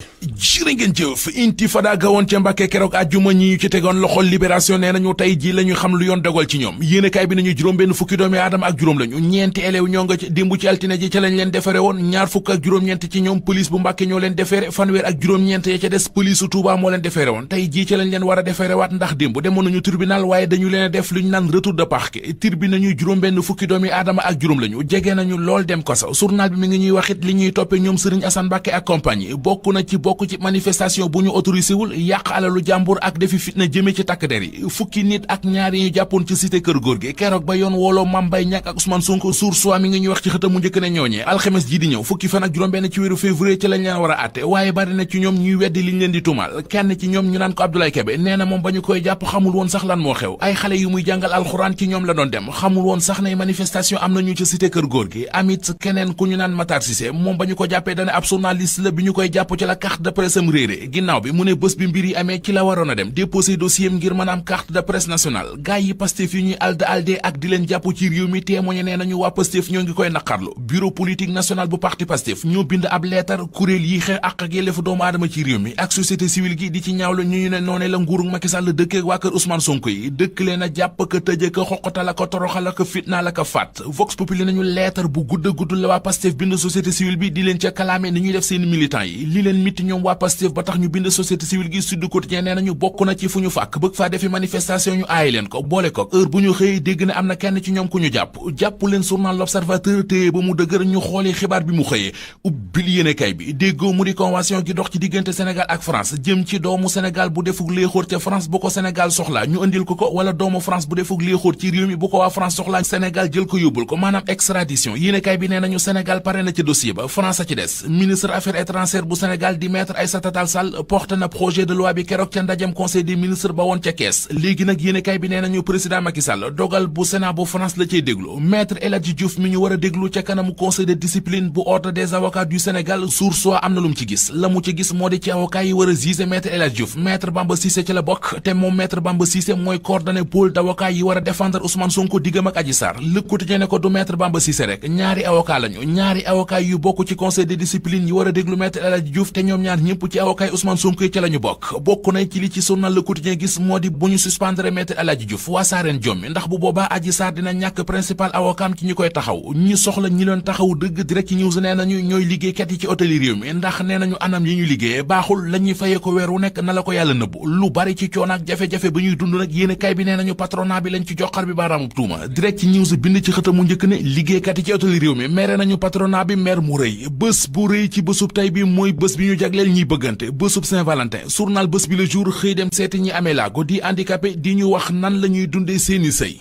jërë ngeen jëf intifada ga woon ca Mbàkke keroog àjjuma ñi ñu ci tegoon loxol libération nee nañu tey ji la ñu xam lu yoon dogal ci ñoom yéenekaay bi nañu juróom-benn fukki doomi aadama ak juróom lañu ñeenti élève ñoo nga ci démb ci altine ji ca lañ leen defere woon ñaar fukk ak juróom-ñeent ci ñoom police bu Mbàkke ñoo leen defeere fanweer ak juróom-ñeent ya ca des police u Touba moo leen defeere woon tey ji ca lañ leen war a defeere waat ndax démb demoon nañu tribunal waaye dañu leen a def lu ñu naan retour de parquet tribunal nañu juróom-benn fukki doomi aadama ak juróom lañu jege nañu lool dem ko sa journal bi mi ngi ñuy waxit li ñuy toppe ñoom Serigne Assane Mbàkke ak compagnie bokk ci manifestation bu ñu autorisé wul yàq alalu jàmbur ak defi fitna jëme ci takk der yi fukki nit ak ñaar yi ñu jàppoon ci cité kër góor gi keroog ba yoon wooloo Mame Mbaye Niang ak Ousmane Sonko source wa mi ngi ñuy wax ci xëtam mu njëkk ne ñooñee alxames ji di ñëw fukki fan ak juróom-benn ci weeru février ci lañ leen war a àtte waaye bari na ci ñoom ñuy weddi liñ leen di tuumal kenn ci ñoom ñu naan ko Abdoulaye Kébé nee na moom ba ñu koy jàpp xamul woon sax lan moo xew ay xale yu muy jàngal alxuraan ci ñoom la doon dem xamul woon sax ne manifestation am nañu ci cité kër góor gi amit keneen ku ñu naan Matar Cissé moom ba ñu ko jàppee dane ab journaliste la bi ñu koy jàpp ci la carte de presse am réeré ginnaaw bi mu ne bés bi mbir yi amee ci la waroon a dem déposé dossier ngir mën a am carte de presse nationale gaay yi Pastef yi ñuy alde ak di leen jàpp ci réew mi témoigné nee nañu waa Pastef ñoo ngi koy naqarlu bureau politique national bu parti Pastef ñoo bind ab leetar kuréel yi xeex ak yelleefu doomu aadama ci réew mi ak société civile gi di ci ñaawlu ñu ne noone la nguuru Macky Sall dëkk waa kër Ousmane Sonko yi dëkk leen a jàpp ka tëj ka xoqatal ka toroxal ka fitnaal ka faat Vox Populi nañu leetar bu gudd la waa Pastef bind société civile bi di leen ca kalaame ni ñuy def seen militant yi li leen mitti ñoom waa Pastef ba tax ñu bind société civile gi Sud Quotidien nee nañu bokk na ci fu ñu fàkk bëgg faa defi manifestation ñu aayi leen ko boole ko heure bu ñu xëyee dégg ne am na kenn ci ñoom ku ñu jàpp leen journal L'Observateur téye ba mu dëgër ñu xooli xibaar bi mu xëyee ubbil yéenekaay bi déggoo mu di convention gi dox ci diggante Sénégal ak France jëm ci doomu Sénégal bu defug léexóor ca France bu ko Sénégal soxlaa ñu indil ko wala doomu France bu defug léexóor ci réew mi bu ko waa France soxlaa Sénégal jël ko yóbbul ko maanaam extradition yéenekaay bi nee nañu Sénégal pare na ci dossier ba France a ci des ministre affaires étrangères bu Sénégal di maître Aïssata Tall Sall porte na projet de loi bi keroog ca ndajam conseil des ministres ba woon ca kees léegi nag yéenekaay bi nee nañu président Macky Sall dogal bu Sénat bu France la cay déglu maître El Hadji Diouf mi ñu war a déglu ca kanamu conseil de discipline bu ordre des avocats du Sénégal source wa am na lu mu ci gis la mu ci gis moo di ci avocat yi war a juger maître El Hadji Diouf maître Bamba Cissé ci la bokk te moom maître Bamba Cissé mooy coordonné pôle d'avocats yi war a défendre Ousmane Sonko diggam ak Adji Sarr Le Quotidien ne ko du maître Bamba Cissé rek ñaari avocat lañu ñaari avocat yu bokk ci conseil de discipline yi war a déglu maître El Hadji Diouf te ñoom ñaar ñëpp ci avocat yi Ousmane Sonko yi ci lañu bokk na ci li ci journal Le Quotidien gis moo di bu ñu suspendre maître El Hadji Diouf waa saareen jommi ndax bu boobaa Adji Sarr dina ñàkk principal avocat ci ñi koy taxaw ñi soxla ñi leen taxaw dëgg Direct News nee nañu ñooy liggéeykat yi ci hôtel yi réew mi ndax nee nañu anam yi ñu liggéeye baaxul la ñuy fayee ko weer wu nekk na la ko yàlla nëbb lu bari ci coono ak jafe-jafe ba ñuy dund nag yéenekaay bi nee nañu patronat bi lañ ci joxar bi baaraamub tuuma Direct News bind ci xëtam mu njëkk ne liggéeykat yi ci hôtel yi réew mi mere nañu patronat bi mer mu rëy bés bu rëy ci bésub tey bi mooy bés bi ñu jagleel ñiy bëggante bésub Saint-Valentin journal bés bi Le Jour xëy dem seeti ñi amee laago di handicapé di ñu wax nan la ñuy dundee seeni sëy